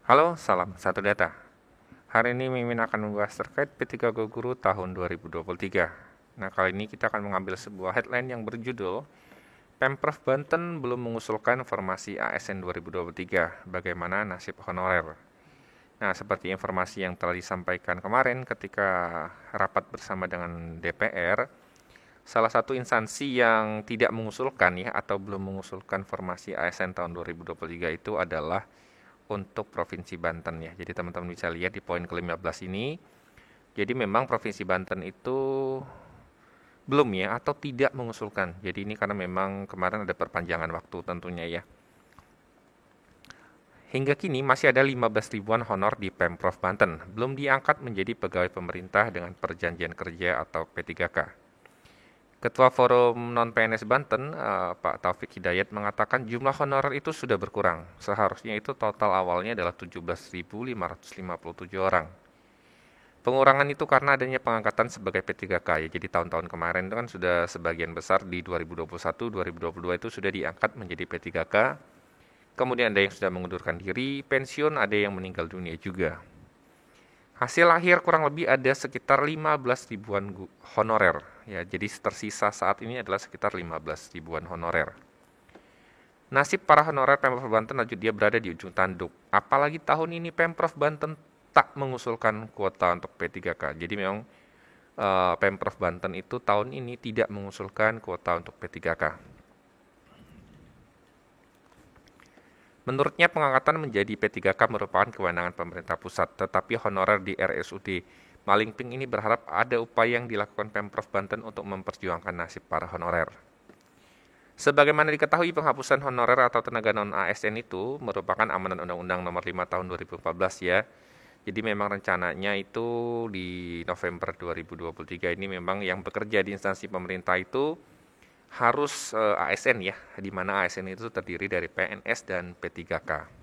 Halo, salam satu data. Hari ini Mimin akan membahas terkait P3K Guru tahun 2023. Nah, kali ini kita akan mengambil sebuah headline yang berjudul Pemprov Banten belum mengusulkan formasi ASN 2023. Bagaimana nasib honorer? Nah, seperti informasi yang telah disampaikan kemarin ketika rapat bersama dengan DPR, salah satu instansi yang tidak mengusulkan ya atau belum mengusulkan formasi ASN tahun 2023 itu adalah untuk Provinsi Banten ya. Jadi teman-teman bisa lihat di poin ke-15 ini. Jadi memang Provinsi Banten itu belum ya atau tidak mengusulkan. Jadi ini karena memang kemarin ada perpanjangan waktu tentunya ya. Hingga kini masih ada 15 ribuan honor di Pemprov Banten, belum diangkat menjadi pegawai pemerintah dengan perjanjian kerja atau P3K. Ketua Forum Non-PNS Banten, Pak Taufik Hidayat mengatakan jumlah honorer itu sudah berkurang. Seharusnya itu total awalnya adalah 17.557 orang. Pengurangan itu karena adanya pengangkatan sebagai P3K ya. Jadi tahun-tahun kemarin itu kan sudah sebagian besar di 2021, 2022 itu sudah diangkat menjadi P3K. Kemudian ada yang sudah mengundurkan diri, pensiun, ada yang meninggal dunia juga. Hasil akhir kurang lebih ada sekitar 15 ribuan honorer. Ya, jadi tersisa saat ini adalah sekitar 15 ribuan honorer. Nasib para honorer Pemprov Banten lanjut dia berada di ujung tanduk. Apalagi tahun ini Pemprov Banten tak mengusulkan kuota untuk P3K. Jadi memang Pemprov Banten itu tahun ini tidak mengusulkan kuota untuk P3K. Menurutnya pengangkatan menjadi P3K merupakan kewenangan pemerintah pusat, tetapi honorer di RSUD Malingping ini berharap ada upaya yang dilakukan Pemprov Banten untuk memperjuangkan nasib para honorer. Sebagaimana diketahui, penghapusan honorer atau tenaga non-ASN itu merupakan amanat Undang-Undang Nomor 5 Tahun 2014 ya. Jadi memang rencananya itu di November 2023 ini memang yang bekerja di instansi pemerintah itu harus ASN ya, di mana ASN itu terdiri dari PNS dan P3K.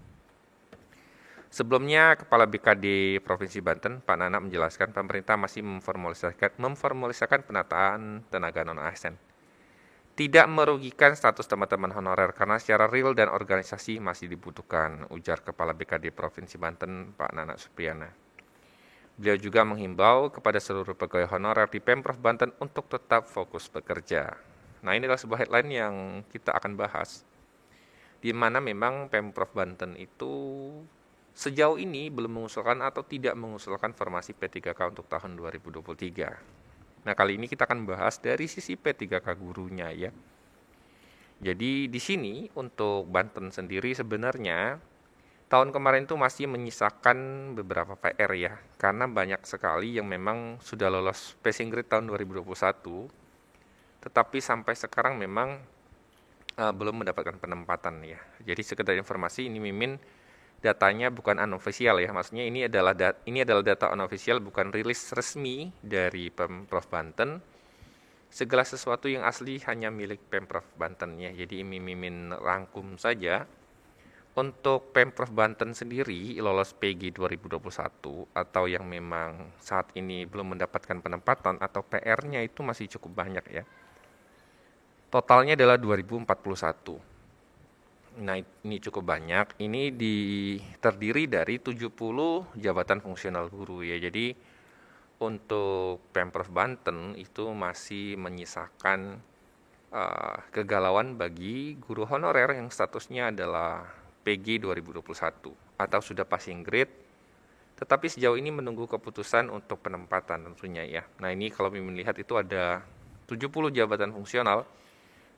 Sebelumnya, Kepala BKD Provinsi Banten, Pak Nana menjelaskan pemerintah masih memformalisasikan penataan tenaga non-ASN. Tidak merugikan status teman-teman honorer karena secara real dan organisasi masih dibutuhkan, ujar Kepala BKD Provinsi Banten, Pak Nana Supriyana. Beliau juga menghimbau kepada seluruh pegawai honorer di Pemprov Banten untuk tetap fokus bekerja. Nah, ini adalah sebuah headline yang kita akan bahas, di mana memang Pemprov Banten itu sejauh ini belum mengusulkan atau tidak mengusulkan formasi P3K untuk tahun 2023. Nah, kali ini kita akan bahas dari sisi P3K gurunya ya. Jadi di sini untuk Banten sendiri sebenarnya tahun kemarin itu masih menyisakan beberapa PR ya, karena banyak sekali yang memang sudah lolos passing grade tahun 2021, tetapi sampai sekarang memang belum mendapatkan penempatan ya. Jadi sekedar informasi ini Mimin datanya bukan unofficial ya, maksudnya ini adalah data unofficial, bukan rilis resmi dari Pemprov Banten. Segala sesuatu yang asli hanya milik Pemprov Banten ya. Jadi Mimin rangkum saja. Untuk Pemprov Banten sendiri lolos PG 2021 atau yang memang saat ini belum mendapatkan penempatan atau PR-nya itu masih cukup banyak ya. Totalnya adalah 2041. Nah, ini cukup banyak. Ini terdiri dari 70 jabatan fungsional guru ya. Jadi untuk Pemprov Banten itu masih menyisakan kegalauan bagi guru honorer yang statusnya adalah PG 2021 atau sudah passing grade, tetapi sejauh ini menunggu keputusan untuk penempatan tentunya ya. Nah, ini kalau Mimin lihat itu ada 70 jabatan fungsional.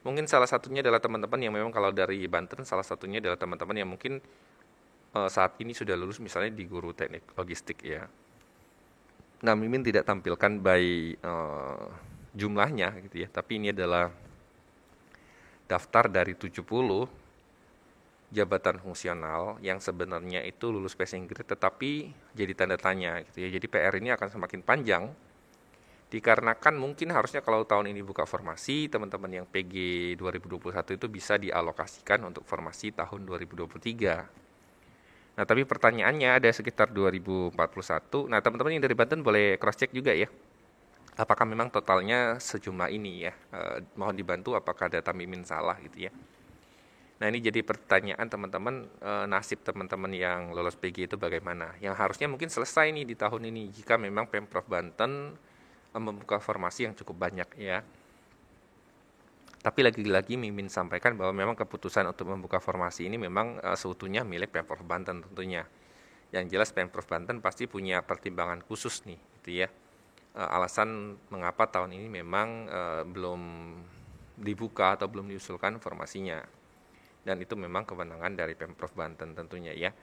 Mungkin salah satunya adalah teman-teman yang memang kalau dari Banten, salah satunya adalah teman-teman yang mungkin saat ini sudah lulus misalnya di guru teknik logistik ya. Nah, Mimin tidak tampilkan by jumlahnya gitu ya, tapi ini adalah daftar dari 70 jabatan fungsional yang sebenarnya itu lulus passing grade tetapi jadi tanda tanya gitu ya. Jadi PR ini akan semakin panjang dikarenakan mungkin harusnya kalau tahun ini buka formasi, teman-teman yang PG 2021 itu bisa dialokasikan untuk formasi tahun 2023. Nah, tapi pertanyaannya ada sekitar 2041. Nah, teman-teman yang dari Banten boleh cross check juga ya. Apakah memang totalnya sejumlah ini ya? Mohon dibantu apakah data Mimin salah gitu ya. Nah, ini jadi pertanyaan teman-teman, nasib teman-teman yang lolos PG itu bagaimana? Yang harusnya mungkin selesai nih di tahun ini jika memang Pemprov Banten membuka formasi yang cukup banyak ya. Tapi lagi-lagi Mimin sampaikan bahwa memang keputusan untuk membuka formasi ini memang seutuhnya milik Pemprov Banten tentunya. Yang jelas Pemprov Banten pasti punya pertimbangan khusus nih, gitu ya. Alasan mengapa tahun ini memang belum dibuka atau belum diusulkan formasinya. Dan itu memang kewenangan dari Pemprov Banten tentunya ya.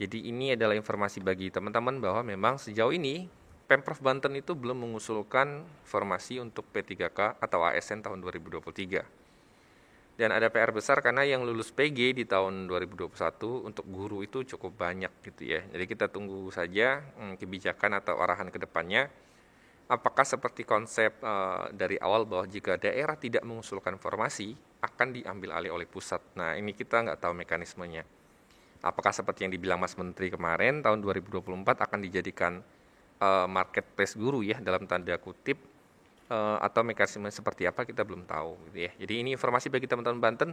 Jadi ini adalah informasi bagi teman-teman bahwa memang sejauh ini Pemprov Banten itu belum mengusulkan formasi untuk P3K atau ASN tahun 2023. Dan ada PR besar karena yang lulus PG di tahun 2021 untuk guru itu cukup banyak gitu ya. Jadi kita tunggu saja kebijakan atau arahan ke depannya. Apakah seperti konsep dari awal bahwa jika daerah tidak mengusulkan formasi akan diambil alih oleh pusat. Nah ini kita nggak tahu mekanismenya. Apakah seperti yang dibilang Mas Menteri kemarin tahun 2024 akan dijadikan marketplace guru ya dalam tanda kutip, atau mekanisme seperti apa kita belum tahu gitu ya. Jadi ini informasi bagi teman-teman Banten.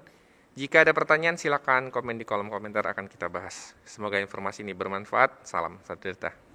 Jika ada pertanyaan silakan komen di kolom komentar, akan kita bahas. Semoga informasi ini bermanfaat. Salam satu Delta.